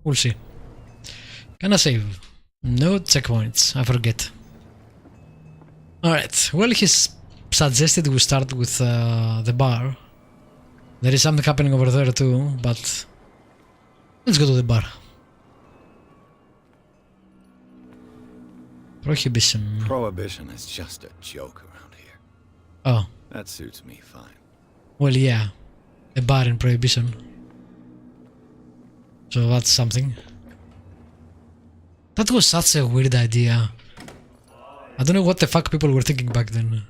We'll see. Can I save? No checkpoints, I forget. Alright, well, he's suggested we start with the bar. There is something happening over there too, but let's go to the bar. Prohibition. Prohibition is just a joke around here. Oh. That suits me fine. Well, yeah. A bar in Prohibition. So that's something. That was such a weird idea. I don't know what the fuck people were thinking back then.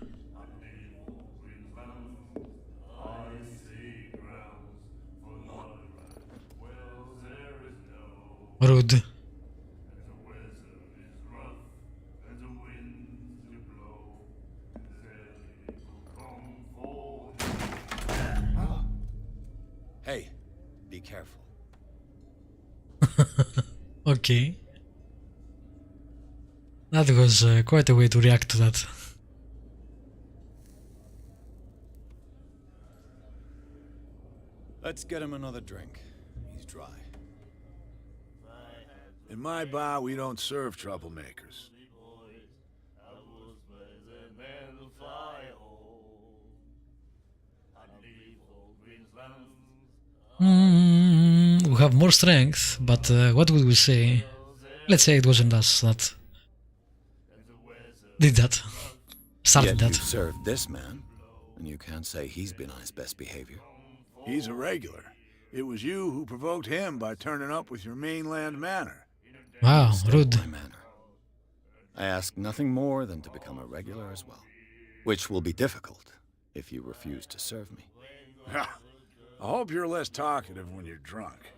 Rude. Hey, be careful. Okay. That was quite a way to react to that. Let's get him another drink. He's dry. In my bar, we don't serve troublemakers. We have more strength, but what would we say? Let's say it wasn't us that did that. Started Yet you that. served this man, and you can't say he's been on his best behavior. He's a regular. It was you who provoked him by turning up with your mainland manner. Wow, rude. My manner. I ask nothing more than to become a regular as well, which will be difficult if you refuse to serve me. I hope you're less talkative when you're drunk.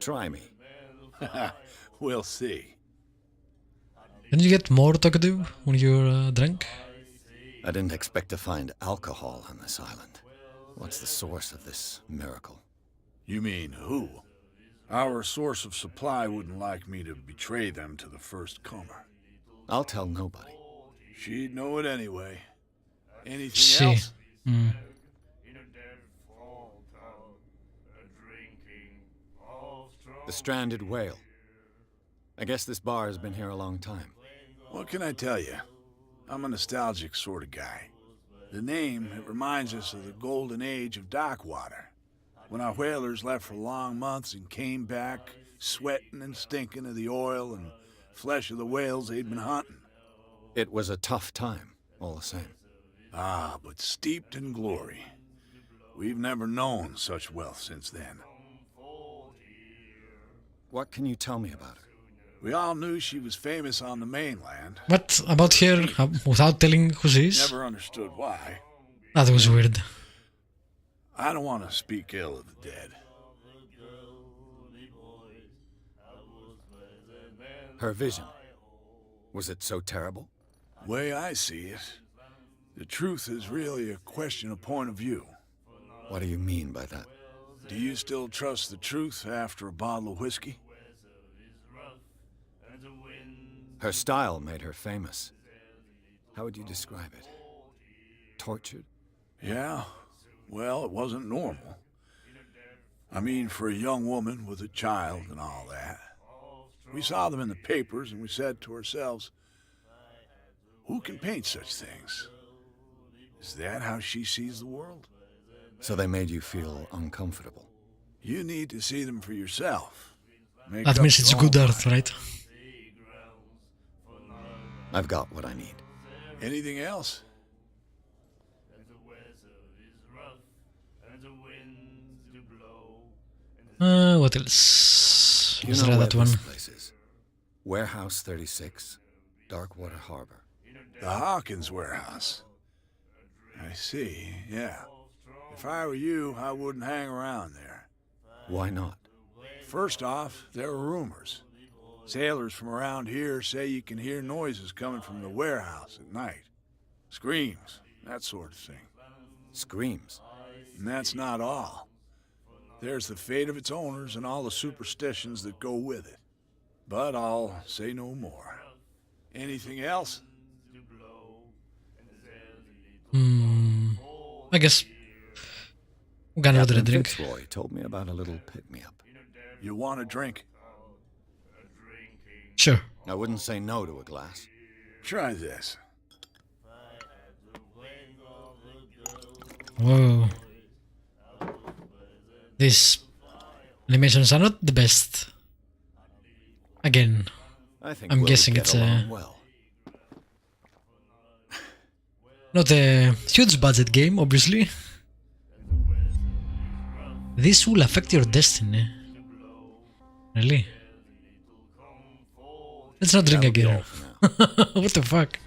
Try me. We'll see. Can you get more talkative when you're drunk? I didn't expect to find alcohol on this island. What's the source of this miracle? You mean who? Our source of supply wouldn't like me to betray them to the first comer. I'll tell nobody. She'd know it anyway. Anything See. else? The stranded whale. I guess this bar has been here a long time. What can I tell you? I'm a nostalgic sort of guy. The name, it reminds us of the golden age of Darkwater, when our whalers left for long months and came back sweating and stinking of the oil and flesh of the whales they'd been hunting. It was a tough time, all the same. Ah, but steeped in glory. We've never known such wealth since then. What can you tell me about her? We all knew she was famous on the mainland. What about here without telling who she is? Never understood why. That was weird. I don't want to speak ill of the dead. Her vision. Was it so terrible? Way I see it, the truth is really a question of point of view. What do you mean by that? Do you still trust the truth after a bottle of whiskey? Her style made her famous. How would you describe it? Tortured? Yeah, well, it wasn't normal. I mean, for a young woman with a child and all that. We saw them in the papers and we said to ourselves, who can paint such things? Is that how she sees the world? So they made you feel uncomfortable. You need to see them for yourself. Make That up means it's your good own art, mind. right? I've got what I need. Anything else? What else? You Let's know try where that one. this place is? Warehouse 36, Darkwater Harbor. The Hawkins warehouse. I see, yeah. If I were you, I wouldn't hang around there. Why not? First off, there are rumors. Sailors from around here say you can hear noises coming from the warehouse at night. Screams, that sort of thing. Screams. And that's not all. There's the fate of its owners and all the superstitions that go with it. But I'll say no more. Anything else? I guess we're gonna order a Captain drink. Fitzroy told me about a little pick-me-up. You want a drink? Sure. I wouldn't say no to a glass. Try this. Whoa. These animations are not the best. Again, I think I'm we'll guessing get it's along well. not a huge budget game, obviously. This will affect your destiny. Really? Let's not drink That'll be again. all for now. What the fuck?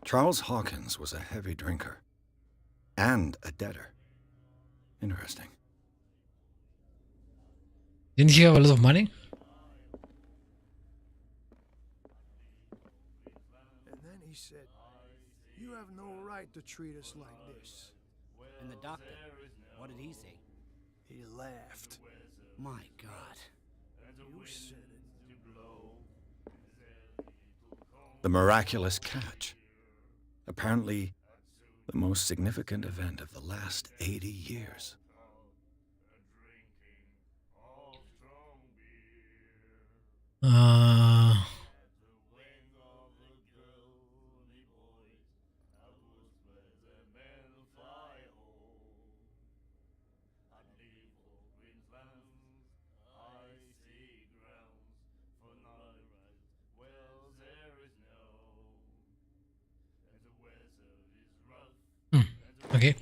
Charles Hawkins was a heavy drinker. And a debtor. Interesting. Didn't he have a lot of money? And then he said, "You have no right to treat us like this." And the doctor, what did he say? He laughed. My God. You said it. The miraculous catch. Apparently, the most significant event of the last 80 years. Okay.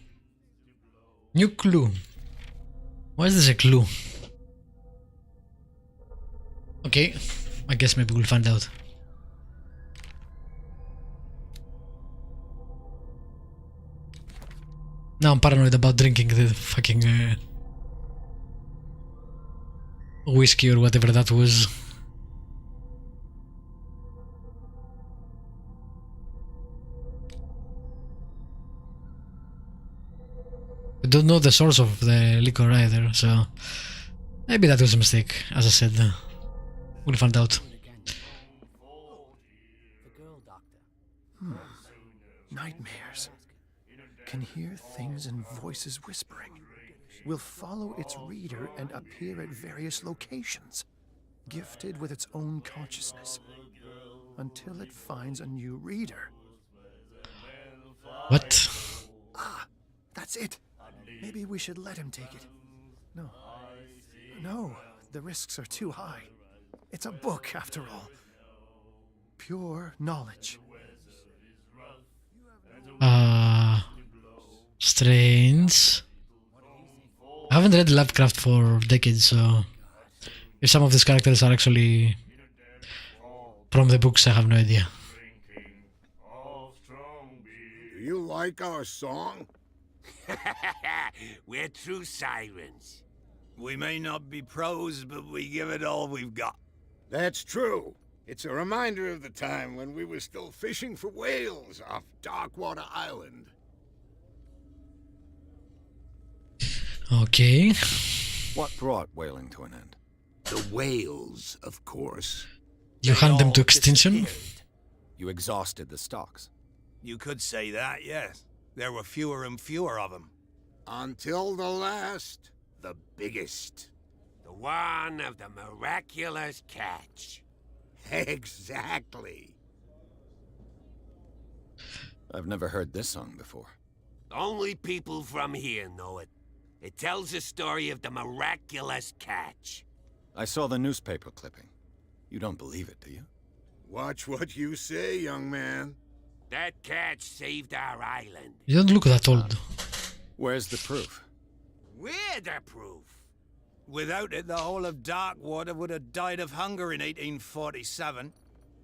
New clue. Why is this a clue? Okay. I guess maybe we'll find out. Now I'm paranoid about drinking the fucking whiskey or whatever that was. I don't know the source of the liquor either, so maybe that was a mistake. As I said, we'll find out. The girl doctor. Nightmares. Can hear things and voices whispering. Will follow its reader and appear at various locations. Gifted with its own consciousness. Until it finds a new reader. What? Ah, that's it. Maybe we should let him take it. No. No, the risks are too high. It's a book, after all. Pure knowledge. Strange. I haven't read Lovecraft for decades, so if some of these characters are actually from the books, I have no idea. Do you like our song? We're true sirens. We may not be pros, but we give it all we've got. That's true. It's a reminder of the time when we were still fishing for whales off Darkwater Island. Okay. What brought whaling to an end? The whales, of course. You hunt them to extinction? Disappeared. You exhausted the stocks. You could say that, yes. There were fewer and fewer of them. Until the last, the biggest. The one of the miraculous catch. Exactly. I've never heard this song before. Only people from here know it. It tells the story of the miraculous catch. I saw the newspaper clipping. You don't believe it, do you? Watch what you say, young man. That catch saved our island. You don't look that old. Where's the proof? We're the proof. Without it, the whole of Darkwater would have died of hunger in 1847.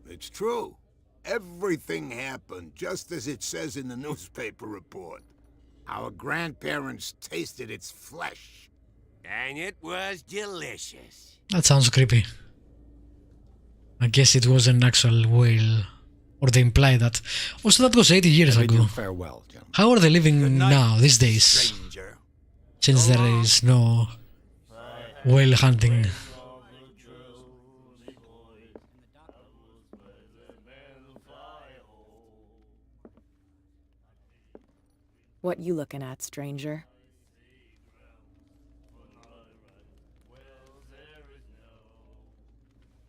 It's true. Everything happened just as it says in the newspaper report. Our grandparents tasted its flesh. And it was delicious. That sounds creepy. I guess it was an actual whale. Or they imply that. Also, that was 80 years I bid you ago. farewell, gentlemen. How are they living Good night, now, these days? Stranger. Since there is no whale hunting. What you looking at, stranger?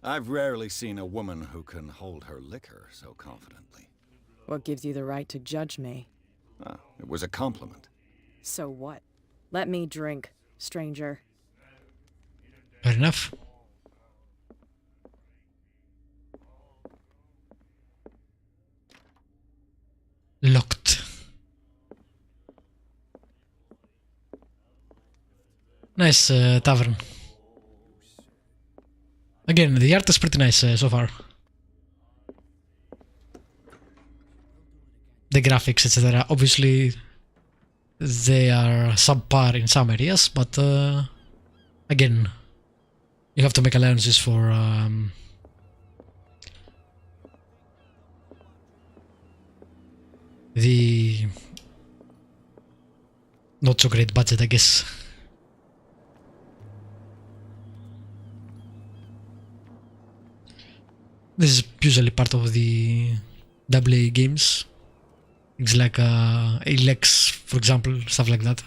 I've rarely seen a woman who can hold her liquor so confidently. What gives you the right to judge me? Ah, it was a compliment. So what? Let me drink, stranger. Fair enough. Locked. Nice tavern. Again, the art is pretty nice so far. The graphics, etc. Obviously, they are subpar in some areas, but again, you have to make allowances for the not so great budget, I guess. This is usually part of the AA games. It's like Lex, for example, stuff like that.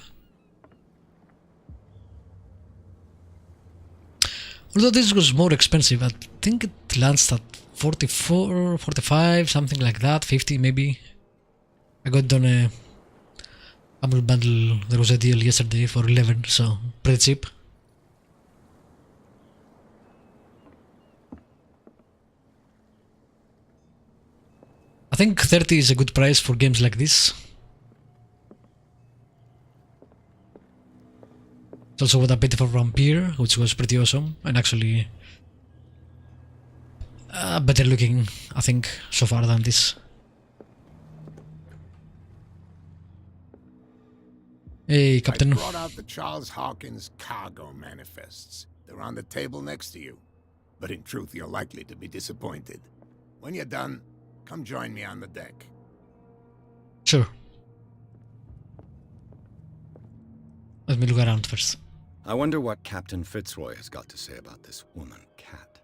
Although this was more expensive, I think it lands at 44, 45, something like that, 50 maybe. I got it on a Humble Bundle, there was a deal yesterday for 11, so pretty cheap. I think 30 is a good price for games like this. It's also what I paid for Vampire, which was pretty awesome and actually better looking, I think, so far than this. Hey, Captain. I brought out the Charles Hawkins cargo manifests. They're on the table next to you. But in truth, you're likely to be disappointed. When you're done, come join me on the deck. Sure. Let me look around first. I wonder what Captain Fitzroy has got to say about this woman cat.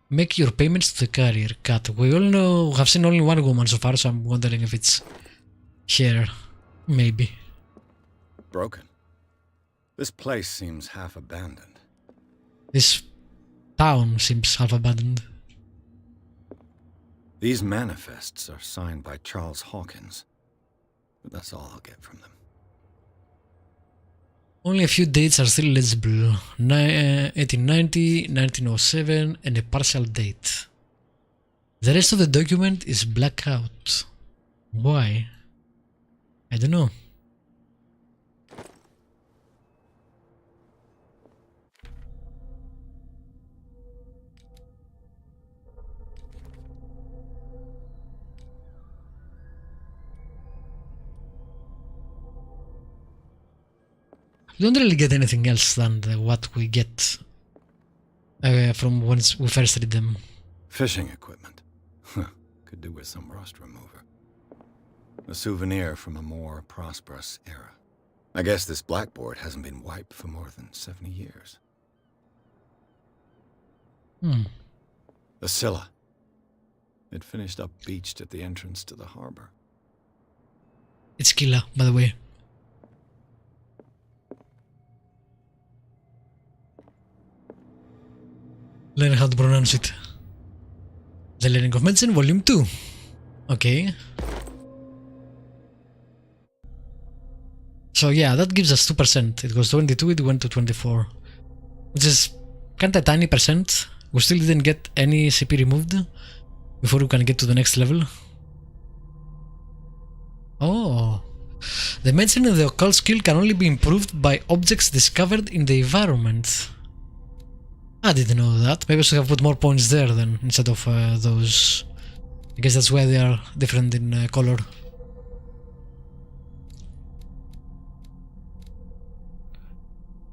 Make your payments to the carrier, Cat. We all know, have seen only one woman so far, so I'm wondering if it's here. Maybe. Broken. This place seems half abandoned. This town seems half abandoned. These manifests are signed by Charles Hawkins. But that's all I'll get from them. Only a few dates are still legible. 1890, 1907, and a partial date. The rest of the document is blacked out. Why? I don't know. We don't really get anything else than what we get from once we first read them. Fishing equipment. Could do with some rust remover. A souvenir from a more prosperous era. I guess this blackboard hasn't been wiped for more than 70 years. The Scylla. It finished up beached at the entrance to the harbor. It's Killa, by the way. Learn how to pronounce it. The Learning of Medicine, Volume 2. Okay. So yeah, that gives us 2%. It was 22, it went to 24. Which is kinda tiny percent. We still didn't get any CP removed before we can get to the next level. Oh. The medicine and the occult skill can only be improved by objects discovered in the environment. I didn't know that. Maybe I should have put more points there then, instead of those. I guess that's why they are different in color.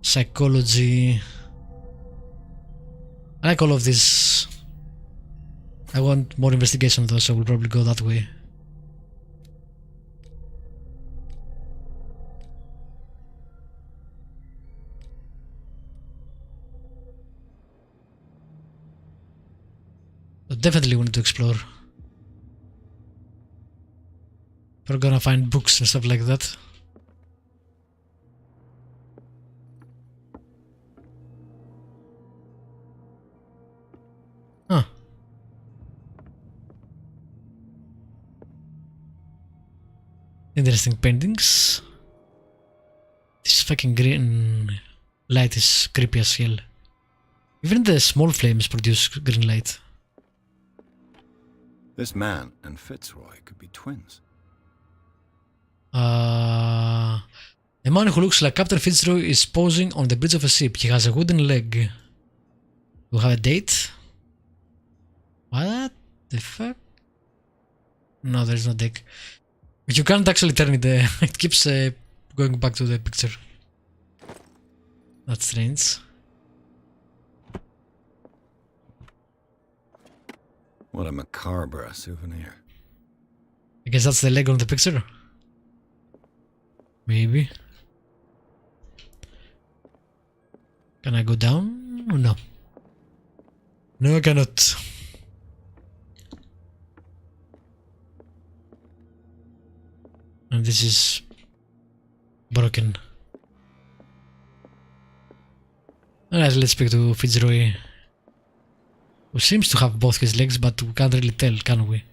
Psychology. I like all of this. I want more investigation though, so we'll probably go that way. But definitely we need to explore. We're gonna find books and stuff like that. Interesting paintings. This fucking green light is creepy as hell. Even the small flames produce green light. This man and Fitzroy could be twins. A man who looks like Captain Fitzroy is posing on the bridge of a ship. He has a wooden leg. Do we have a date? What the fuck? No, there's no deck. You can't actually turn it. It keeps going back to the picture. That's strange. What a macabre souvenir. I guess that's the leg on the picture. Maybe. Can I go down? No. No, I cannot. And this is broken. Alright, let's speak to Fitzroy, who seems to have both his legs, but we can't really tell, can we?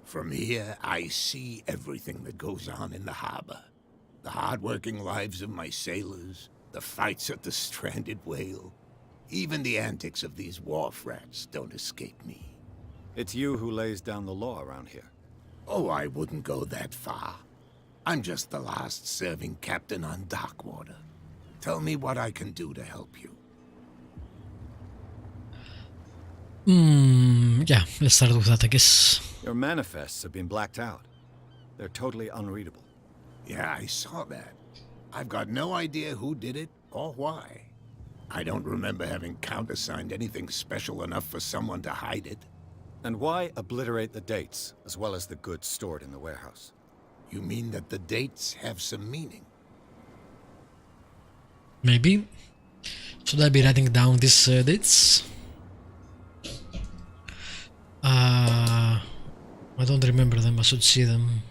From here, I see everything that goes on in the harbor. The hard-working lives of my sailors, the fights at the stranded whale. Even the antics of these wharf rats don't escape me. It's you who lays down the law around here. Oh, I wouldn't go that far. I'm just the last serving captain on Darkwater. Tell me what I can do to help you. Yeah, let's start with that, I guess. Your manifests have been blacked out. They're totally unreadable. Yeah, I saw that. I've got no idea who did it or why. I don't remember having countersigned anything special enough for someone to hide it. And why obliterate the dates, as well as the goods stored in the warehouse? You mean that the dates have some meaning? Maybe. Should I be writing down these dates? I don't remember them, I should see them.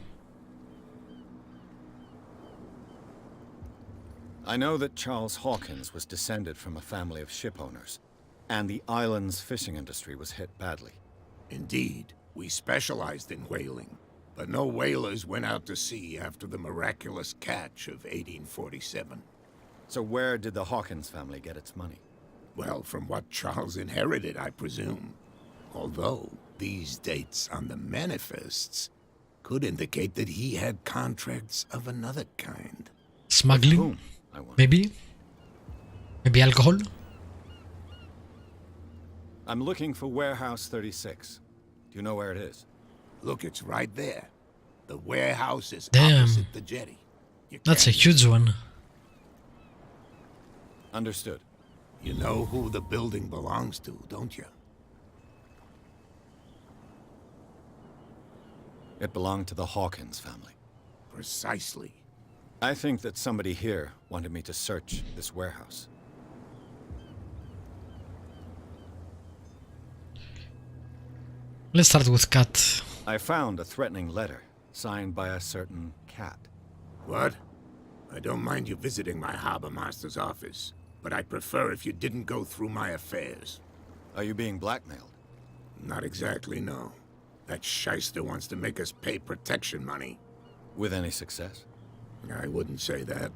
I know that Charles Hawkins was descended from a family of ship owners, and the island's fishing industry was hit badly. Indeed, we specialized in whaling, but no whalers went out to sea after the miraculous catch of 1847. So where did the Hawkins family get its money? Well, from what Charles inherited, I presume. Although, these dates on the manifests could indicate that he had contracts of another kind. Smuggling? Whom, I wonder? Maybe? Maybe alcohol? I'm looking for Warehouse 36. Do you know where it is? Look, it's right there. The warehouse is Damn. opposite the jetty. You That's a can't- huge one. Understood. You know who the building belongs to, don't you? It belonged to the Hawkins family. Precisely. I think that somebody here wanted me to search this warehouse. Let's start with Cat. I found a threatening letter signed by a certain cat. What? I don't mind you visiting my harbor master's office, but I'd prefer if you didn't go through my affairs. Are you being blackmailed? Not exactly, no. That shyster wants to make us pay protection money. With any success? I wouldn't say that,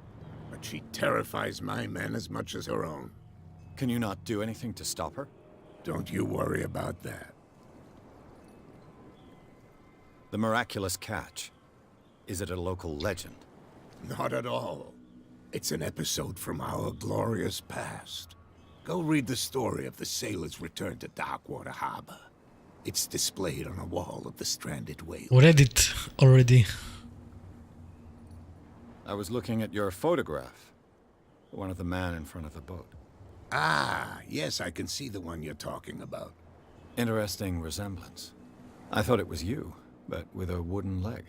but she terrifies my men as much as her own. Can you not do anything to stop her? Don't you worry about that. The miraculous catch. Is it a local legend? Not at all. It's an episode from our glorious past. Go read the story of the sailors' return to Darkwater Harbor. It's displayed on a wall of the stranded whale. We read it already. I was looking at your photograph. The one of the man in front of the boat. Ah, yes, I can see the one you're talking about. Interesting resemblance. I thought it was you, but with a wooden leg.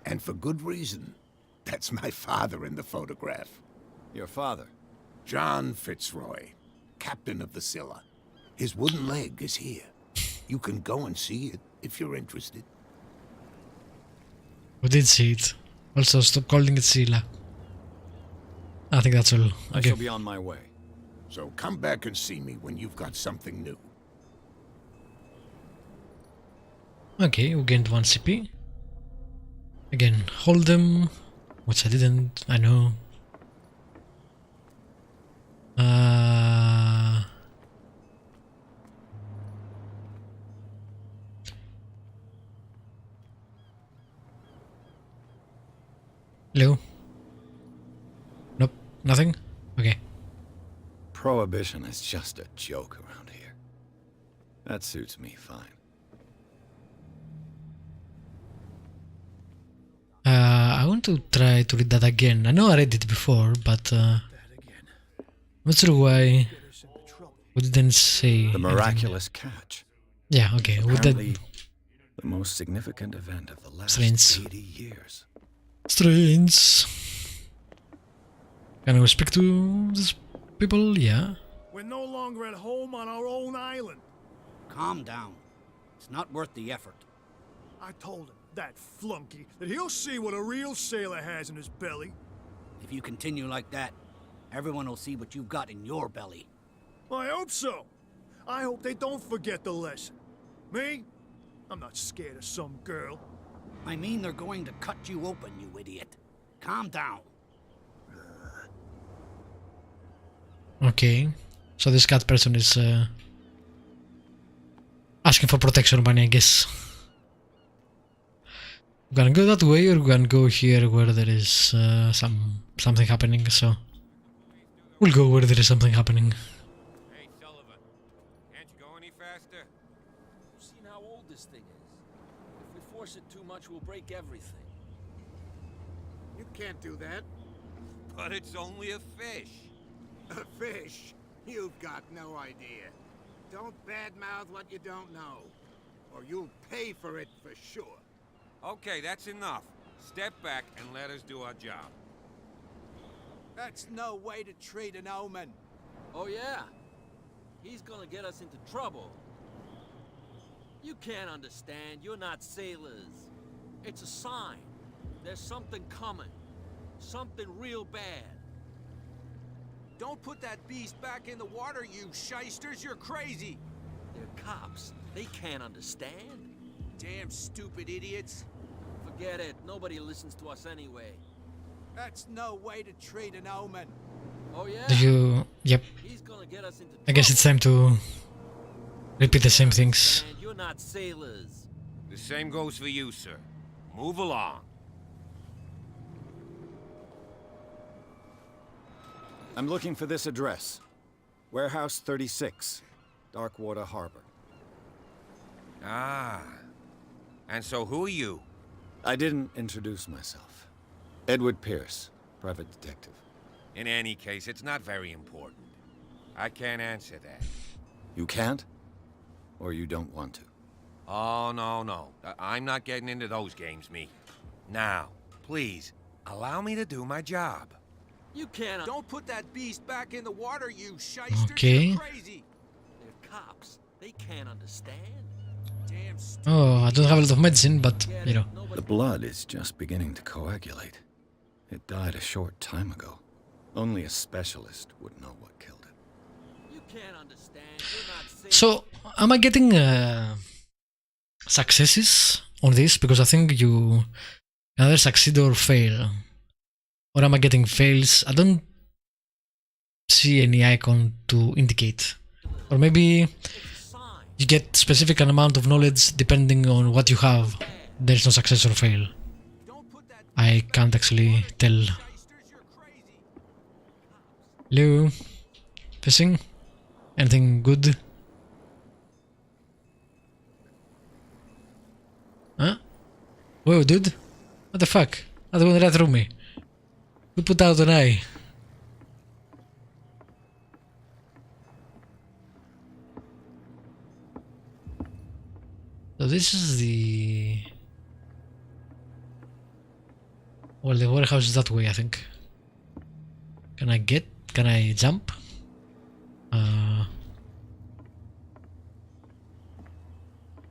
And for good reason. That's my father in the photograph. Your father? John Fitzroy, captain of the Scylla. His wooden leg is here. You can go and see it if you're interested. We did see it. Also, stop calling it Scylla. I think that's all. I Okay. shall be on my way. So come back and see me when you've got something new. Okay, we gained 1 CP. Again, hold them, which I didn't, I know. Hello? Nope, nothing? Okay. Prohibition is just a joke around here. That suits me fine. I want to try to read that again. I know I read it before, but I'm not sure why we didn't say The miraculous catch. Yeah, okay. Would that Apparently, the most significant event of the last Strange. 80 years. strange? Can I speak to these people? Yeah. We're no longer at home on our own island. Calm down. It's not worth the effort. I told him, that flunky, that he'll see what a real sailor has in his belly. If you continue like that, everyone will see what you've got in your belly. I hope so. I hope they don't forget the lesson. Me? I'm not scared of some girl. I mean, they're going to cut you open, you idiot. Calm down. Okay. So this cat person is asking for protection money, I guess. We can go that way, or we can go here where there is something happening. So we'll go where there is something happening. Hey, Sullivan. Can't you go any faster? You've seen how old this thing is. If we force it too much, we'll break everything. You can't do that. But it's only a fish. A fish? You've got no idea. Don't badmouth what you don't know, or you'll pay for it for sure. Okay, that's enough. Step back and let us do our job. That's no way to treat an omen. Oh yeah? He's gonna get us into trouble. You can't understand. You're not sailors. It's a sign. There's something coming. Something real bad. Don't put that beast back in the water, you shysters. You're crazy. They're cops. They can't understand. Damn stupid idiots. Forget it. Nobody listens to us anyway. That's no way to treat an omen. Oh yeah? Do you? Yep. He's gonna get us into trouble. I guess it's time to repeat the same things. And you're not sailors. The same goes for you, sir. Move along. I'm looking for this address. Warehouse 36, Darkwater Harbor. Ah. And so who are you? I didn't introduce myself. Edward Pierce, private detective. In any case, it's not very important. I can't answer that. You can't? Or you don't want to? Oh, no. I'm not getting into those games, me. Now, please, allow me to do my job. You can't. Don't put that beast back in the water, you shysters. Okay. You're crazy. They're cops. They can't understand. Damn stupid. Oh, I don't have a lot of medicine, but you know. The blood is just beginning to coagulate. It died a short time ago. Only a specialist would know what killed it. You can't understand. You're not sailors. So, am I getting successes on this? Because I think you either succeed or fail. Or am I getting fails? I don't see any icon to indicate. Or maybe you get specific amount of knowledge depending on what you have. There's no success or fail. I can't actually tell. Hello? Fishing? Anything good? Huh? Whoa, dude. What the fuck? That went right through me. Who put out an eye? So this is the... Well, the warehouse is that way, I think. Can I jump?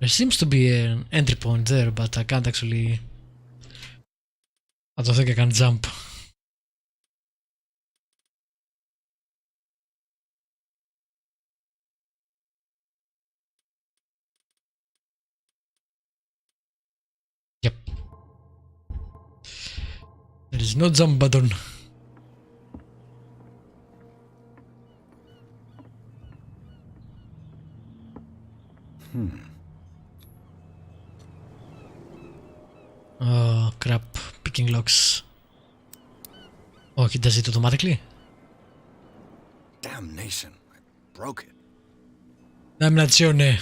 There seems to be an entry point there, but I can't actually... I don't think I can jump. Yep. There is no jump button. Oh crap, picking locks. Oh, he does it automatically? Damnation, I broke it. Damnazione.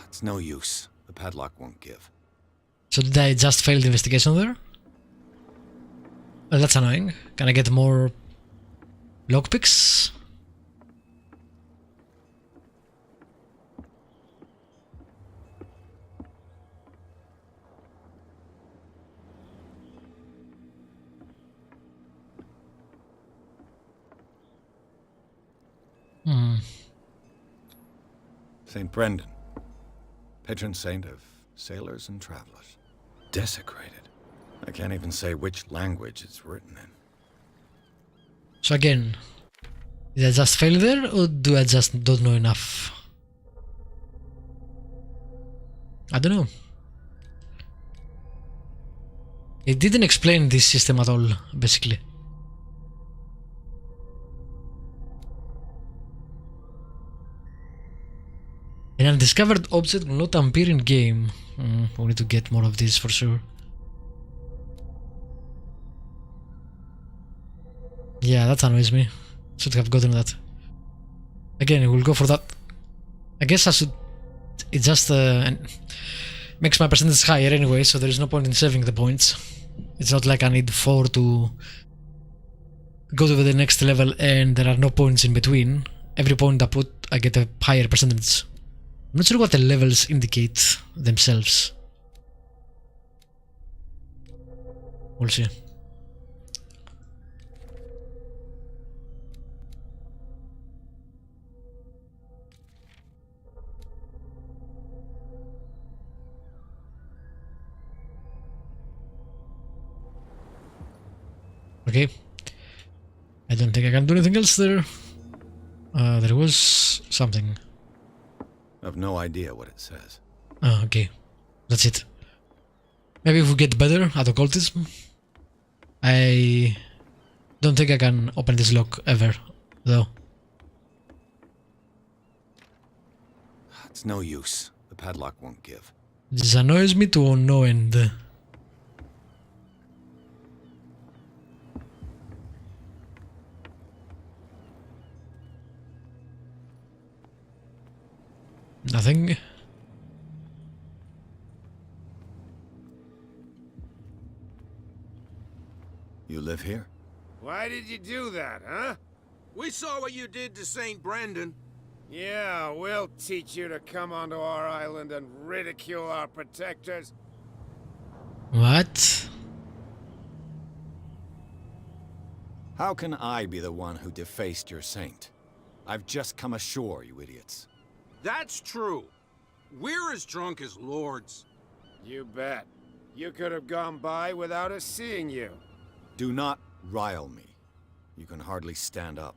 It's no use. The padlock won't give. So did I just fail the investigation there? Well, that's annoying. Can I get more lockpicks? St. Brendan, patron saint of sailors and travelers. Desecrated. I can't even say which language it's written in. So again, did I just fail there, or do I just don't know enough? I don't know. It didn't explain this system at all, basically. An undiscovered object will not appear in game. We need to get more of this for sure. Yeah, that annoys me. Should have gotten that. Again, we'll go for that. I guess I should... It just makes my percentage higher anyway, so there is no point in saving the points. It's not like I need 4 to go to the next level and there are no points in between. Every point I put, I get a higher percentage. I'm not sure what the levels indicate themselves. We'll see. Okay. I don't think I can do anything else there. There was something. I've no idea what it says. Oh, okay. That's it. Maybe if we get better at occultism. I don't think I can open this lock ever, though. It's no use. The padlock won't give. This annoys me to no end. Nothing. You live here? Why did you do that, huh? We saw what you did to St. Brendan. Yeah, we'll teach you to come onto our island and ridicule our protectors. What? How can I be the one who defaced your saint? I've just come ashore, you idiots. That's true. We're as drunk as lords. You bet. You could have gone by without us seeing you. Do not rile me. You can hardly stand up.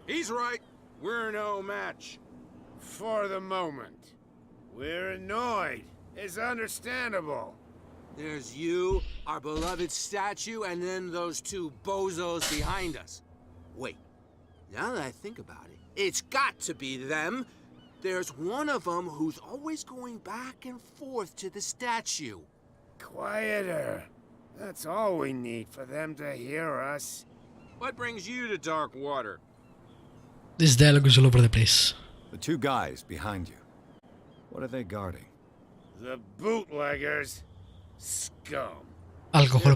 He's right. We're no match. For the moment. We're annoyed. It's understandable. There's you, our beloved statue, and then those two bozos behind us. Wait, now that I think about it, it's got to be them. There's one of them who's always going back and forth to the statue. Quieter. That's all we need for them to hear us. What brings you to Darkwater? This dialogue is all over the place. The two guys behind you. What are they guarding? The bootleggers. Scum. Alcohol,